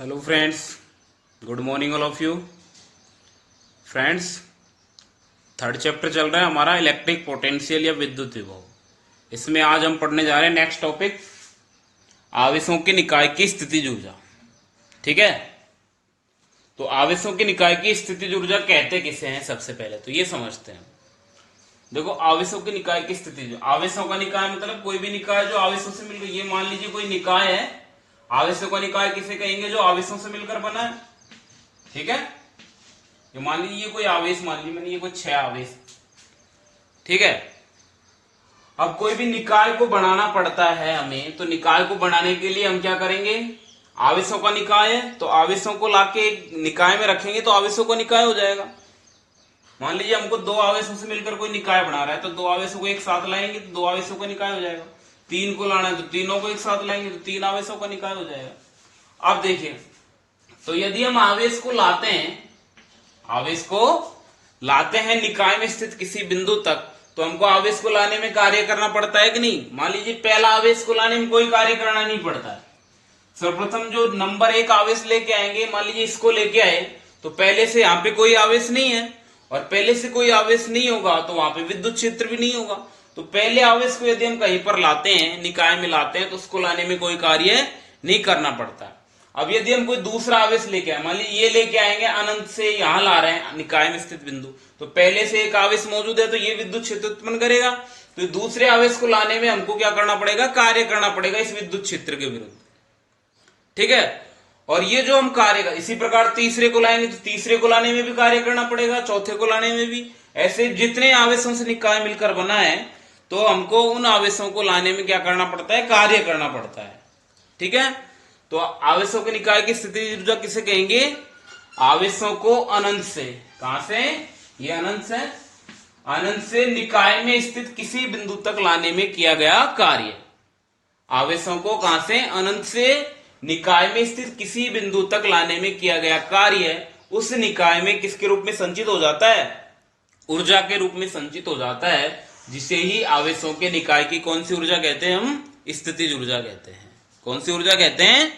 Hello friends, good morning all of you. Friends, third chapter चल रहा है हमारा इलेक्ट्रिक पोटेंशियल या विद्युत विभव। इसमें आज हम पढ़ने जा रहे हैं नेक्स्ट टॉपिक, आवेशों के निकाय की स्थितिज ऊर्जा। ठीक है, तो आवेशों के निकाय की स्थितिज ऊर्जा कहते किसे हैं, सबसे पहले तो ये समझते हैं। देखो, आवेशों के निकाय की स्थिति, आवेशों का निकाय मतलब कोई भी निकाय जो आवेशों से मिलकर, ये मान लीजिए कोई निकाय है, आवेशों का निकाय किसे कहेंगे, जो आवेशों से मिलकर बना है। ठीक है, ये मान लीजिए कोई आवेश, मान लीजिए मैंने ये कोई 6 आवेश। ठीक है, अब कोई भी निकाय को बनाना पड़ता है हमें, तो निकाय को बनाने के लिए हम क्या करेंगे, आवेशों का निकाय है तो आवेशों को लाके निकाय में रखेंगे तो आवेशों का निकाय हो जाएगा। मान लीजिए हमको 2 आवेशों से मिलकर कोई निकाय बना रहा है, तो 2 आवेशों को एक साथ लाएंगे तो 2 आवेशों का निकाय हो जाएगा। 3 को लाना है तो तीनों को एक साथ लाएंगे तो 3 आवेशों का निकाय हो जाएगा। अब देखिए, तो यदि हम आवेश को लाते हैं निकाय में स्थित किसी बिंदु तक, तो हमको आवेश को लाने में कार्य करना पड़ता है कि नहीं। मान लीजिए पहला आवेश को लाने में कोई कार्य करना नहीं पड़ता है। सर्वप्रथम जो नंबर 1 आवेश लेके आएंगे, मान लीजिए इसको लेके आए, तो पहले से यहाँ पे कोई आवेश नहीं है, और पहले से कोई आवेश नहीं होगा तो वहां पे विद्युत क्षेत्र भी नहीं होगा। तो पहले आवेश को यदि हम कहीं पर लाते हैं, निकाय में लाते हैं, तो उसको लाने में कोई कार्य नहीं करना पड़ता। अब यदि हम कोई दूसरा आवेश लेके आए, मान लीजिए ये लेके आएंगे, अनंत से यहां ला रहे हैं निकाय में स्थित बिंदु, तो पहले से एक आवेश मौजूद है तो ये विद्युत क्षेत्र उत्पन्न करेगा। तो दूसरे आवेश को लाने में हमको क्या करना पड़ेगा, कार्य करना पड़ेगा इस विद्युत क्षेत्र के विरुद्ध। ठीक है, और ये जो हम कार्य, इसी प्रकार तीसरे को लाएंगे तो तीसरे को लाने में भी कार्य करना पड़ेगा, चौथे को लाने में भी। ऐसे जितने आवेशों से निकाय मिलकर बना है, तो हमको उन आवेशों को लाने में क्या करना पड़ता है, कार्य करना पड़ता है। ठीक है, तो आवेशों के निकाय की स्थितिज ऊर्जा किसे कहेंगे, आवेशों को अनंत से, कहां से, ये अनंत से, अनंत से निकाय में स्थित किसी बिंदु तक लाने में किया गया कार्य। आवेशों को कहां से, अनंत से निकाय में स्थित किसी बिंदु तक लाने में किया गया कार्य उस निकाय में किसके रूप में संचित हो जाता है, ऊर्जा के रूप में संचित हो जाता है, जिसे ही आवेशों के निकाय की कौन सी ऊर्जा कहते हैं, हम स्थितिज ऊर्जा कहते हैं। कौन सी ऊर्जा कहते हैं,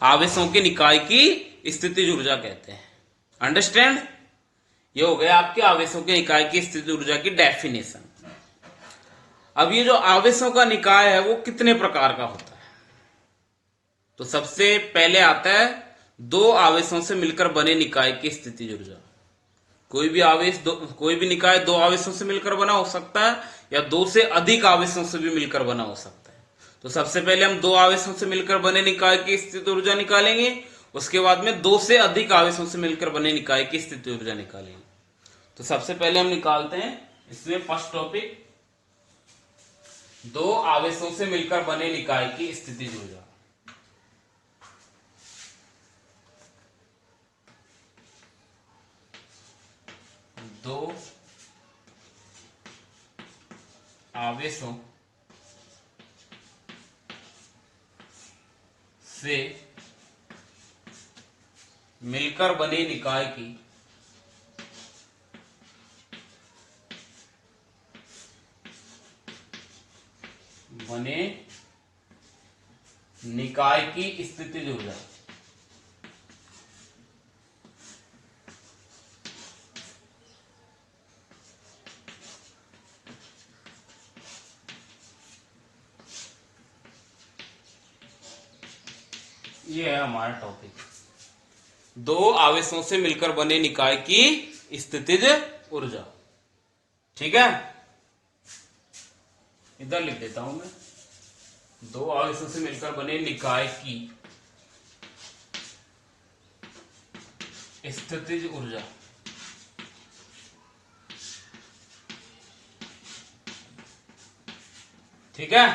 आवेशों के निकाय की स्थितिज ऊर्जा कहते हैं। अंडरस्टैंड, ये हो गया आपके आवेशों के निकाय की स्थितिज ऊर्जा की डेफिनेशन। अब ये जो आवेशों का निकाय है वो कितने प्रकार का होता है, तो सबसे पहले आता है 2 आवेशों से मिलकर बने निकाय की स्थितिज ऊर्जा। कोई भी आवेश, कोई भी निकाय 2 आवेशों से मिलकर बना हो सकता है, या 2 से अधिक आवेशों से भी मिलकर बना हो सकता है। तो सबसे पहले हम 2 आवेशों से मिलकर बने निकाय की स्थितिज ऊर्जा निकालेंगे, उसके बाद में 2 से अधिक आवेशों से मिलकर बने निकाय की स्थितिज ऊर्जा निकालेंगे। तो सबसे पहले हम निकालते हैं इसमें फर्स्ट टॉपिक, 2 आवेशों से मिलकर बने निकाय की स्थितिज ऊर्जा। दो आवेशों से मिलकर बने निकाय की स्थितिज ऊर्जा। ये है हमारा टॉपिक, 2 आवेशों से मिलकर बने निकाय की स्थितिज ऊर्जा। ठीक है, इधर लिख देता हूं मैं, 2 आवेशों से मिलकर बने निकाय की स्थितिज ऊर्जा। ठीक है,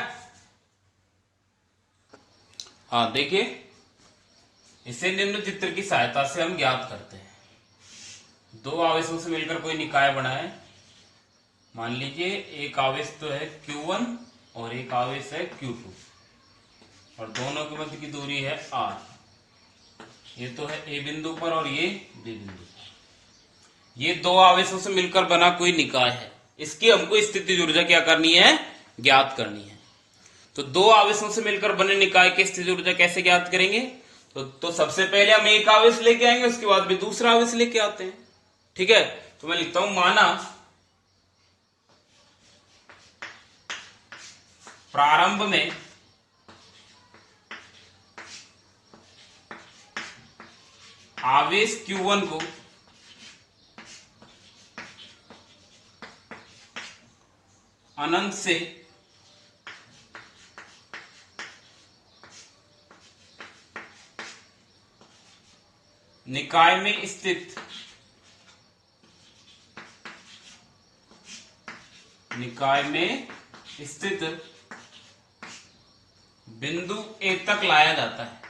हाँ देखिए, इसे निम्न चित्र की सहायता से हम ज्ञात करते हैं। 2 आवेशों से मिलकर कोई निकाय बना है, मान लीजिए एक आवेश तो है Q1 और एक आवेश है Q2, और दोनों के मध्य की दूरी है R। ये तो है A बिंदु पर और ये B बिंदु पर। ये 2 आवेशों से मिलकर बना कोई निकाय है, इसकी हमको स्थितिज ऊर्जा क्या करनी है, ज्ञात करनी है। तो 2 आवेशों से मिलकर बने निकाय की स्थितिज ऊर्जा कैसे ज्ञात करेंगे, तो सबसे पहले हम एक आवेश लेके आएंगे, उसके बाद भी दूसरा आवेश लेके आते हैं। ठीक है, तो मैं लिखता हूं माना प्रारंभ में आवेश Q1 को अनंत से निकाय में स्थित बिंदु ए तक लाया जाता है,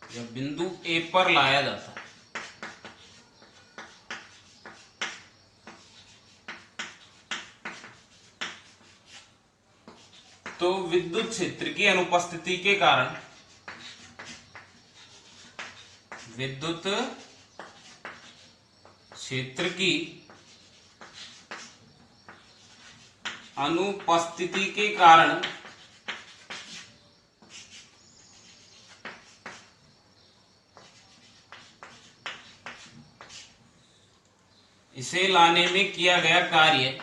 या बिंदु ए पर लाया जाता है। तो विद्युत क्षेत्र की अनुपस्थिति के कारण विद्युत क्षेत्र की अनुपस्थिति के कारण इसे लाने में किया गया कार्य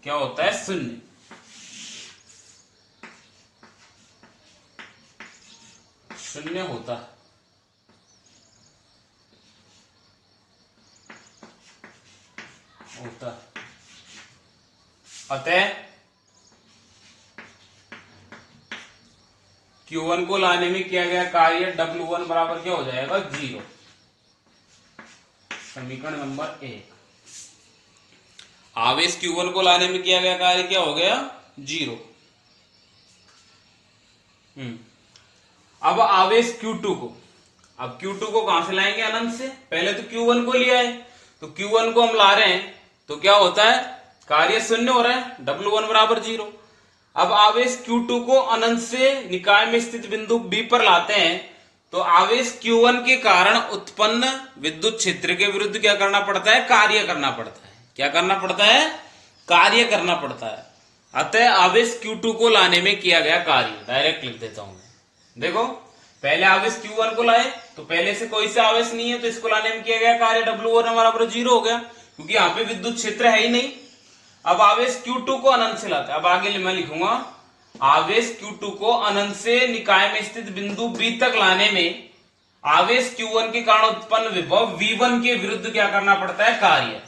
क्या होता है? शून्य। शून्य होता है। अतः Q1 को लाने में किया गया कार्य W1 बराबर क्या हो जाएगा? 0। समीकरण नंबर 1। आवेश Q1 को लाने में किया गया कार्य क्या हो गया? 0। अब आवेश Q2 को, अब Q2 को कहां से लाएंगे? अनंत से। पहले तो Q1 को लिया है, तो Q1 को हम ला रहे हैं, तो क्या होता है? कार्य शून्य हो रहा है, W1 बराबर 0। अब आवेश Q2 को अनंत से निकाय में स्थित बिंदु B पर लाते हैं, तो आवेश Q1 के कारण उत्पन्न विद्युत क्षेत्र के विरुद्ध क्या करना पड़ता है? कार्य करना पड़ता है। क्या करना पड़ता है? कार्य करना पड़ता है। अतः आवेश Q2 को लाने में किया गया कार्य डायरेक्ट लिख देता हूं मैं। देखो, पहले आवेश Q1 को लाए, तो पहले से कोई सा आवेश नहीं है, तो इसको लाने में किया गया कार्य W1 बराबर 0 हो गया, क्योंकि यहां पे विद्युत क्षेत्र है ही नहीं। अब आवेश Q2 को अनंत से लाते हैं। अब आगे मैं लिखूंगा आवेश Q2 को अनंत से निकाय में स्थित बिंदु B तक लाने में आवेश Q1 के कारण उत्पन्न विभव V1 के विरुद्ध क्या करना पड़ता है? कार्य।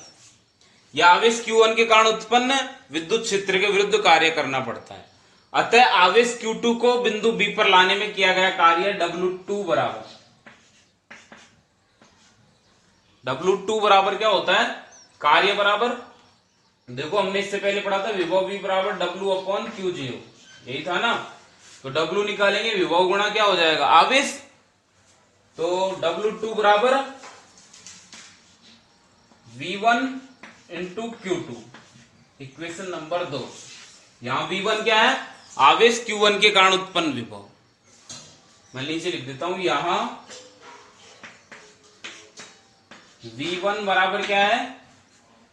या आवेश Q1 के कारण उत्पन्न विद्युत क्षेत्र के विरुद्ध कार्य करना पड़ता है। अतः आवेश Q2 को बिंदु B पर लाने में किया गया कार्य W2 बराबर क्या होता है? कार्य बराबर, देखो हमने इससे पहले पढ़ा था विभव V बराबर W/Q0, यही था ना। तो W निकालेंगे, विभव गुणा क्या हो जाएगा? आवेश। तो W2 बराबर V1 into Q2, equation number 2। यहां V1 क्या है? आवेश Q1 के कारण उत्पन्न विभव। मैं नीचे लिख देता हूं, यहां V1 बराबर क्या है?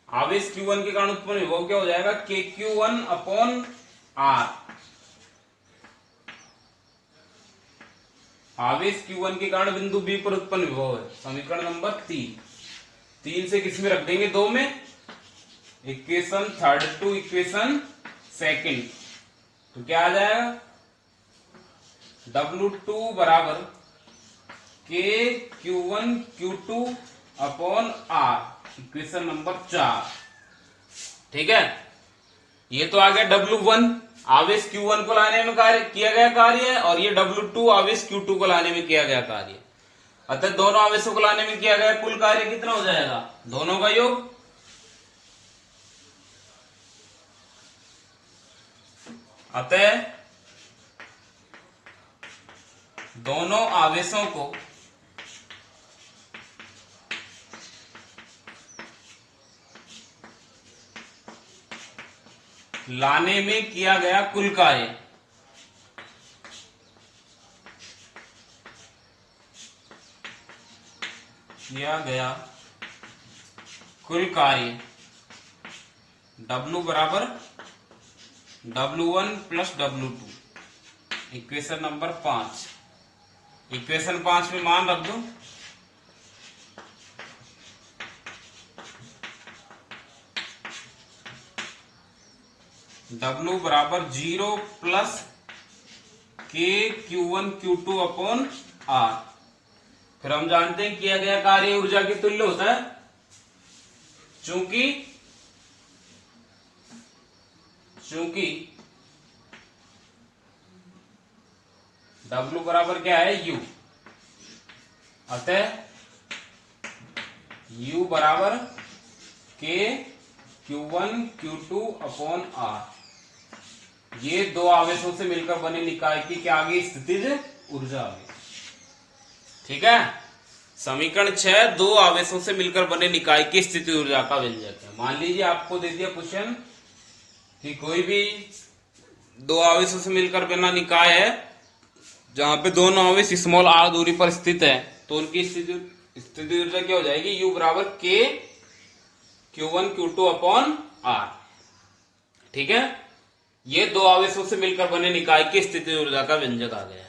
आवेश Q1 के कारण उत्पन्न विभव क्या हो जाएगा? KQ1/R। आवेश Q1 के कारण बिंदु B पर उत्पन्न विभव है। समीकरण नंबर 3 से किस में रख देंगे? 2 में। Equation 3 to equation 2। तो क्या आ जाएगा? W2 बराबर KQ1/R, इक्वेशन नंबर 4। ठीक है, ये तो आ गया W1 आवेश Q1 को लाने में कार्य किया गया कार्य है, और ये W2 आवेश Q2 को लाने में किया गया कार्य। अतः दोनों आवेशों को लाने में किया गया कुल कार्य कितना हो जाएगा? दोनों का योग। अतः दोनों आवेशों को लाने में किया गया कुल कार्य कुल कार्य W बराबर W1 plus W2। Equation number 5। Equation 5 में मान रख दो W बराबर 0 plus K Q1 Q2 upon R। फिर हम जानते हैं किया गया कार्य ऊर्जा की तुल्य होता है, चूंकि W बराबर क्या है U, अतः U बराबर K Q1 Q2 upon R। ये दो आवेशों से मिलकर बने निकाय की क्या आ गई? स्थितिज ऊर्जा आ गई। ठीक है, समीकरण 6 दो आवेशों से मिलकर बने निकाय की स्थिति ऊर्जा का व्यंजक है। मान लीजिए आपको दे दिया क्वेश्चन कि कोई भी दो आवेशों से मिलकर बना निकाय है जहां पे दोनों आवेश स्मॉल r दूरी पर स्थित है, तो उनकी स्थिति ऊर्जा क्या हो जाएगी? U बराबर K Q1 Q2 upon R। ठीक है, ये दो आवेशों से मिलकर बने निकाय की स्थिति ऊर्जा का व्यंजक आ गया है।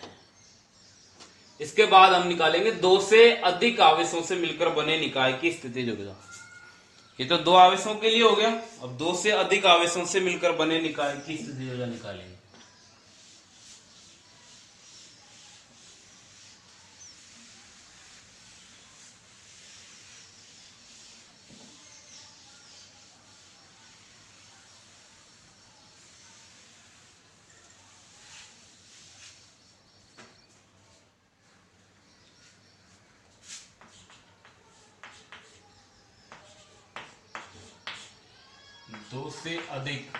इसके बाद हम निकालेंगे दो से अधिक आवेशों से मिलकर बने निकाय की स्थिति ऊर्जा। ये तो दो आवेशों के लिए हो गया, अब दो से अधिक आवेशों से मिलकर बने निकाय की स्थिति ऊर्जा निकालेंगे। दो से अधिक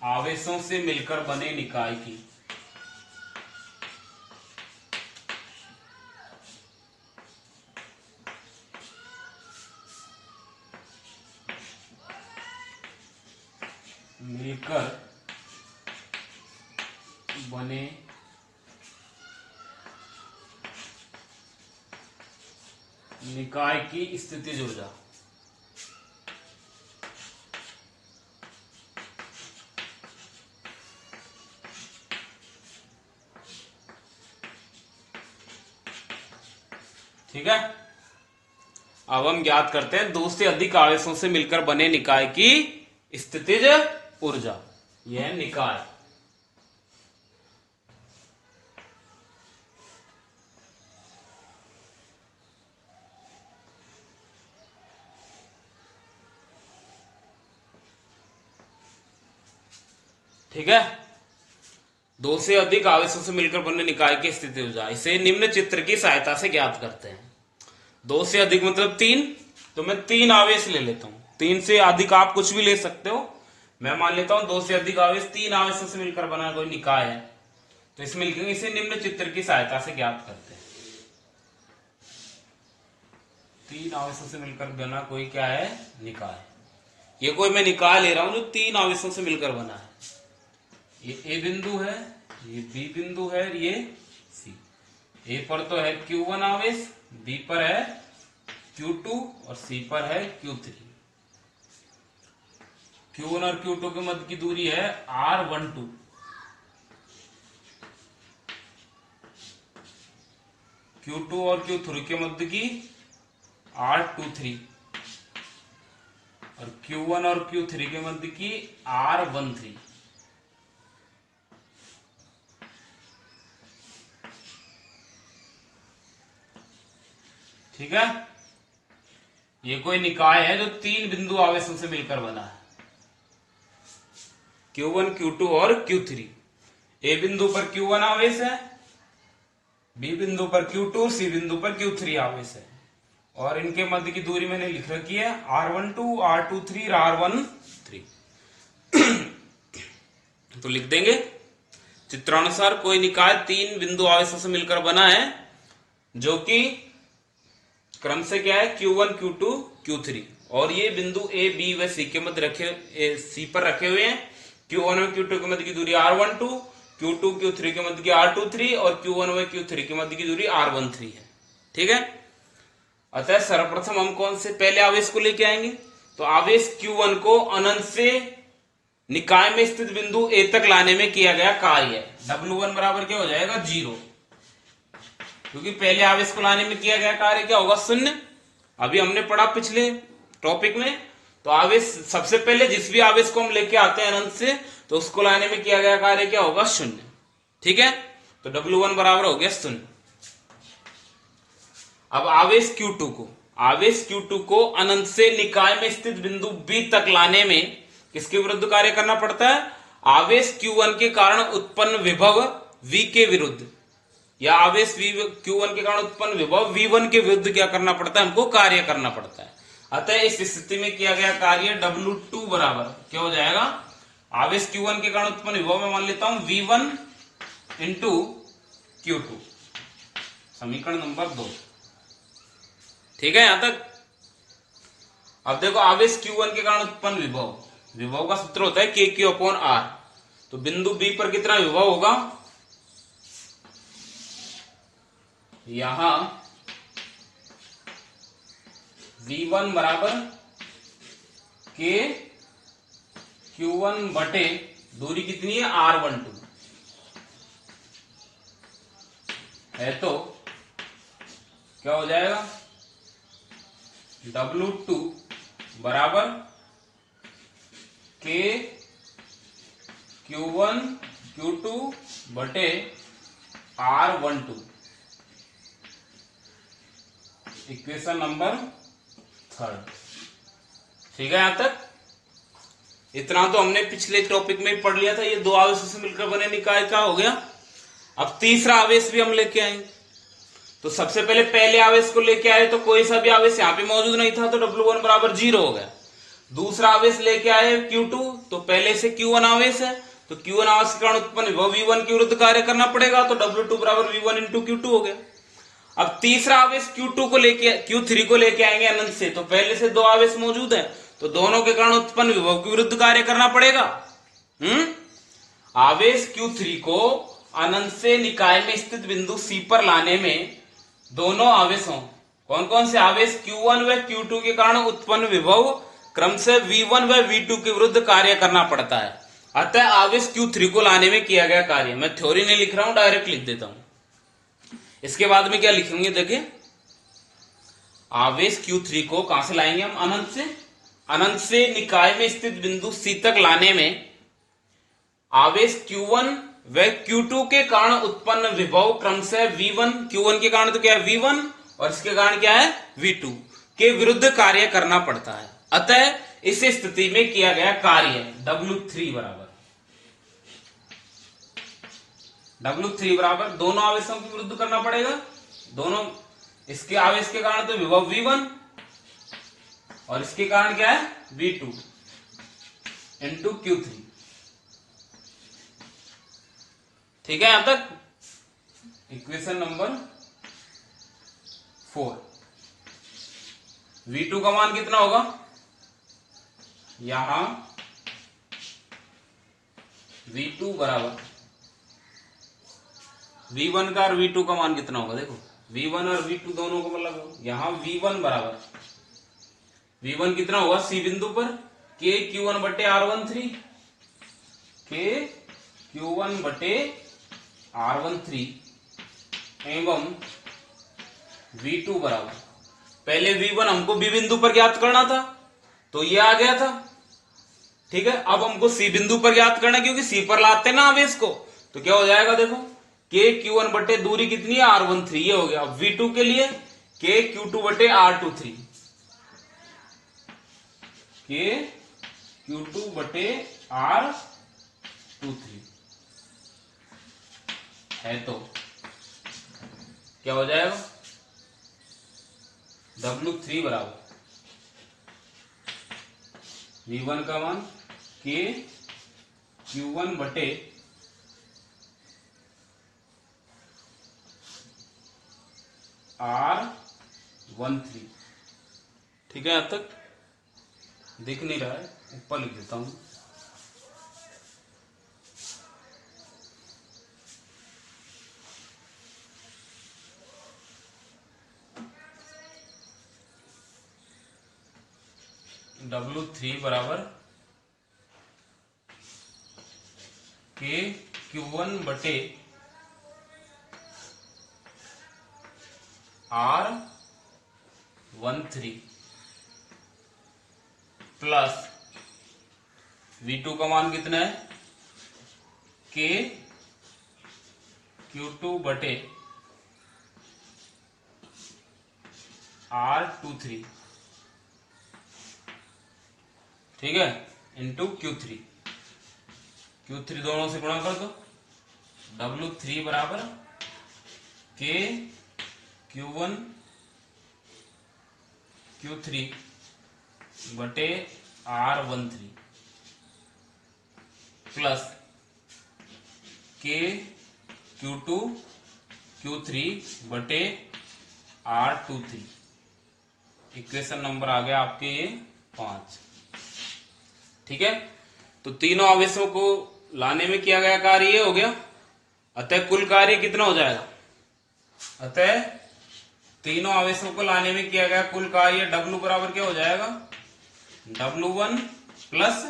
आवेशों से मिलकर बने निकाय की मिलकर बने निकाय की स्थितिज ऊर्जा। ठीक है, अब हम ज्ञात करते हैं दो से अधिक आवेशों से मिलकर बने निकाय की स्थितिज ऊर्जा। यह निकाय ठीक है, दो से अधिक आवेशों से मिलकर बने निकाय की स्थिति ऊर्जा इसे निम्न चित्र की सहायता से ज्ञात करते हैं। दो से अधिक मतलब तीन, तो मैं तीन आवेश ले लेता हूं। तीन से अधिक आप कुछ भी ले सकते हो, मैं मान लेता हूं दो से अधिक आवेश तीन आवेशों से मिलकर बना कोई निकाय है, तो इसमें लिखेंगे इसे निम्न चित्र की सहायता से ज्ञात करते हैं। तीन आवेशों से मिलकर बना कोई क्या है? निकाय। ये कोई मैं निकाय ले रहा हूं जो तीन आवेशों से मिलकर बना है। ये ए बिंदु है, ये बी बिंदु है, ये सी। ए पर तो है Q1 आवेश, बी पर है Q2 और सी पर है Q3। Q1 और Q2 के मध्य की दूरी है R12। Q2 और Q3 के मध्य की R23 और Q1 और Q3 के मध्य की R13। ठीक है, ये कोई निकाय है जो तीन बिंदु आवेशों से मिलकर बना है, Q1 Q2 और Q3। ए बिंदु पर Q1 आवेश है, बी बिंदु पर Q2, सी बिंदु पर Q3 आवेश है, और इनके मध्य की दूरी मैंने लिख रखी है R12, R23 और R13। तो लिख देंगे चित्रानुसार कोई निकाय तीन बिंदु आवेशों से मिलकर बना है, जो कि क्रम से क्या है? Q1 Q2 Q3, और ये बिंदु A B व C के मध्य सी पर रखे हुए हैं। Q1 और Q2 के मध्य की दूरी R12, Q2 Q3 के मध्य की R23 और Q1 व Q3 के मध्य की दूरी R13 है। ठीक है, अतः सर्वप्रथम हम कौन से पहले आवेश को लेके आएंगे, तो आवेश Q1 को अनंत से निकाय में स्थित बिंदु A तक लाने में किया गया कार्य W1 बराबर क्या हो जाएगा 0, क्योंकि पहले आवेश को लाने में किया गया कार्य क्या होगा 0। अभी हमने पढ़ा पिछले टॉपिक में, तो आवेश सबसे पहले जिस भी आवेश को हम लेके आते हैं अनंत से, तो उसको लाने में किया गया कार्य क्या होगा 0। ठीक है, तो W1 बराबर हो गया 0। अब आवेश Q2 को अनंत से निकाय में स्थित बिंदु B तक लाने में किसके विरुद्ध कार्य करना पड़ता है, आवेश Q1 के कारण उत्पन्न विभव V के विरुद्ध, या आवेश Q1 के कारण उत्पन्न विभव V1 के विरुद्ध क्या करना पड़ता है, हमको कार्य करना पड़ता है। अतः इस स्थिति में किया गया कार्य W2 बराबर क्या हो जाएगा, आवेश Q1 के कारण उत्पन्न विभव में मान लेता हूं V1 इंटू Q2, समीकरण नंबर 2। ठीक है यहां तक। अब देखो आवेश Q1 के कारण उत्पन्न विभव का सूत्र होता है KQ/R। तो बिंदु B पर कितना विभव होगा, यहां V1 बराबर KQ1 बटे दूरी कितनी है R12 है, तो क्या हो जाएगा W2 बराबर KQ1 Q2 बटे R12, इक्वेशन नंबर 3। ठीक है यहां तक। इतना तो हमने पिछले टॉपिक में पढ़ लिया था, ये दो आवेशों से मिलकर बने निकाय का हो गया। अब तीसरा आवेश भी हम लेके आएंगे। तो सबसे पहले आवेश को लेके आए तो कोई सा भी आवेश यहां पे मौजूद नहीं था, तो W1 बराबर 0 हो गया। दूसरा आवेश लेके आए Q2, तो पहले से Q1 आवेश है, तो Q1 आवेश के कारण उत्पन्न विभव V1 के विरुद्ध कार्य करना पड़ेगा, तो W2 बराबर V1 इंटू Q2 हो गया। अब तीसरा आवेश Q3 को लेके आएंगे अनंत से, तो पहले से दो आवेश मौजूद है, तो दोनों के कारण उत्पन्न विभव के विरुद्ध कार्य करना पड़ेगा। आवेश Q3 को अनंत से निकाय में स्थित बिंदु C पर लाने में दोनों आवेशों कौन कौन से आवेश Q1 व Q2 के कारण उत्पन्न विभव क्रमशः V1 व V2 के विरुद्ध कार्य करना पड़ता है। अतः आवेश Q3 को लाने में किया गया कार्य, मैं थ्योरी नहीं लिख रहा हूं, डायरेक्ट लिख देता हूं। इसके बाद में क्या लिखेंगे, देखिए आवेश Q3 को कहां से लाएंगे हम, अनंत से निकाय में स्थित बिंदु C तक लाने में आवेश Q1 व Q2 के कारण उत्पन्न विभव क्रमशः V1, Q1 के कारण तो क्या है V1 और इसके कारण क्या है V2 के विरुद्ध कार्य करना पड़ता है। अतः इस स्थिति में किया गया कार्य W3 बराबर दोनों आवेशों के विरुद्ध करना पड़ेगा। दोनों, इसके आवेश के कारण तो विभव V1 और इसके कारण क्या है V2 इंटू Q3। ठीक है यहां तक। इक्वेशन नंबर 4, V2 का मान कितना होगा, यहां V2 बराबर V1 का और V2 का मान कितना होगा, देखो V1 और V2 दोनों को मतलब यहां V1 बराबर V1 कितना होगा C बिंदु पर KQ1 बटे R13, KQ1 बटे R13 एवं V2 बराबर, पहले V1 हमको B बिंदु पर ज्ञात करना था, तो ये आ गया था। ठीक है, अब हमको C बिंदु पर ज्ञात करना, क्योंकि C पर लाते ना आवेश को, तो क्या हो जाएगा, देखो KQ1 बटे दूरी कितनी है R13, ये हो गया। अब V2 के लिए KQ2 बटे R23, KQ2 बटे R23 है, तो क्या हो जाएगा W3 बराबर V1 का मान KQ1 बटे R13। ठीक है, यहां तक दिख नहीं रहा है, ऊपर लिख देता हूं। W3 बराबर K Q1 बटे R13 प्लस V2 का मान कितना है K Q2 बटे R23, ठीक है, इंटू Q3 दोनों से गुणा कर दो। W3 बराबर K Q1 Q3 बटे R13 plus K Q2 Q3 बटे R23। इक्वेशन नंबर आ गया आपके ये 5, ठीक है। तो तीनों आवेशों को लाने में किया गया कार्य ये हो गया, अतः कुल कार्य कितना हो जाएगा, अतः तीनों आवेशों को लाने में किया गया कुल कार्य W बराबर क्या हो जाएगा, W1 plus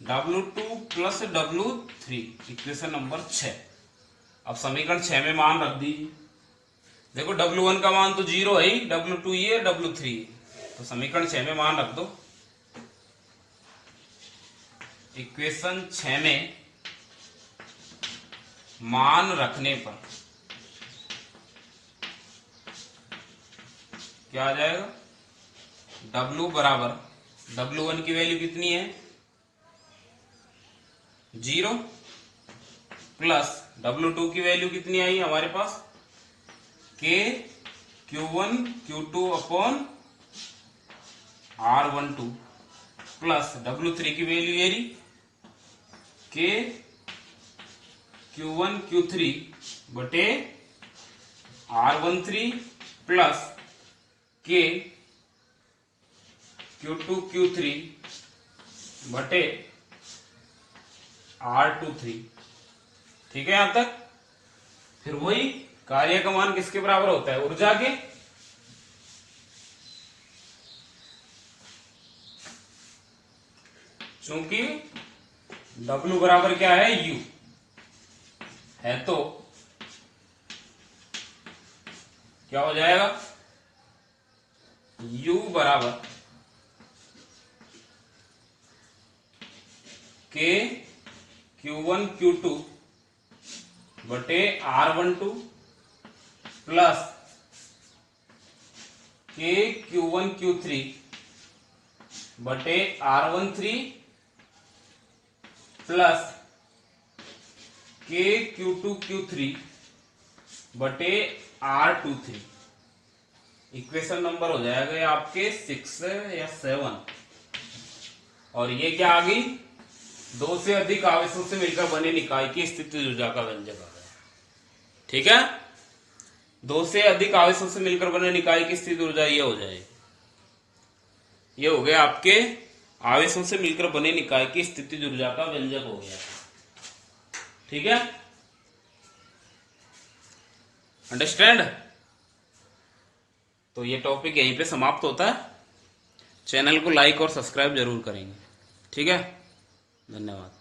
W2 plus W3, equation number 6। अब समीकरण 6 में मान रख दीजिए। देखो W1 का मान तो 0 है ही, W2 ये है, W3 है, तो समीकरण 6 में मान रख दो। इक्वेशन 6 में मान रखने पर क्या आ जाएगा, W बराबर W1 की वैल्यू कितनी है 0 प्लस W2 की वैल्यू कितनी आई हमारे पास K Q1 Q2 upon R12 plus W3 की वैल्यू ये रही K Q1 Q3 बटे R13 plus K Q2 Q3 बटे R23, ठीक है यहां तक। फिर वही कार्य का मान किसके बराबर होता है, ऊर्जा के, क्योंकि W बराबर क्या है U है, तो क्या हो जाएगा U बराबर K Q1 Q2 बटे R12 plus K Q1 Q3 बटे R13 plus K Q2 Q3 बटे R23। इक्वेशन नंबर हो जाएगा ये आपके 6 या 7। और ये क्या आ गई, दो से अधिक आवेशों से मिलकर बने निकाय की स्थितिज ऊर्जा का व्यंजक आ गया, ठीक है। दो से अधिक आवेशों से मिलकर बने निकाय की स्थितिज ऊर्जा ये हो जाएगी, ये हो गया आपके आवेशों से मिलकर बने निकाय की स्थितिज ऊर्जा का व्यंजक हो गया, ठीक है, अंडरस्टैंड। तो ये टॉपिक यहीं पे समाप्त होता है। चैनल को लाइक और सब्सक्राइब जरूर करेंगे, ठीक है, धन्यवाद।